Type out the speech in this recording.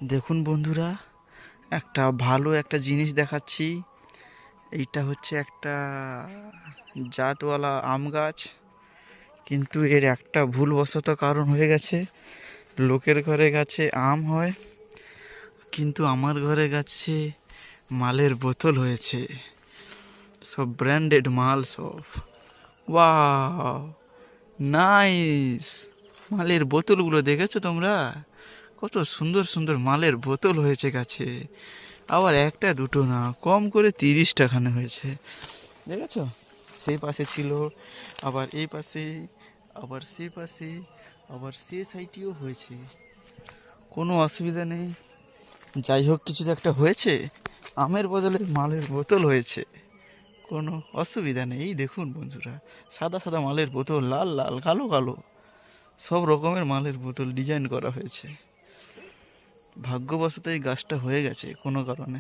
দেখুন বন্ধুরা, একটা ভালো একটা জিনিস দেখাচ্ছি। এইটা হচ্ছে একটা জাতওয়ালা আম গাছ, কিন্তু এর একটা ভুলবশত কারণ হয়ে গেছে। লোকের ঘরে গাছে আম হয়, কিন্তু আমার ঘরে গাছে মালের বোতল হয়েছে। সব ব্র্যান্ডেড মাল সব। Wow, nice! মালের বোতলগুলো দেখেছো তোমরা? কত সুন্দর সুন্দর মালের বোতল হয়েছে গাছে। আবার একটা দুটো না, কম করে 30টাখানে হয়েছে। দেখেছো? সেই পাশে ছিল, আবার এই পাশে, আবার সেই পাশে, আবার সে সাইডেও হয়েছে। কোনো অসুবিধা নেই। যাই হোক, কিছু তো একটা হয়েছে। আমের বদলে মালের বোতল হয়েছে, কোনো অসুবিধা নেই। এই দেখুন বন্ধুরা, সাদা সাদা মালের বোতল, লাল লাল, কালো কালো, সব রকমের মালের বোতল ডিজাইন করা হয়েছে। ভাগ্যবশত এই গাছটা হয়ে গেছে কোনো কারণে।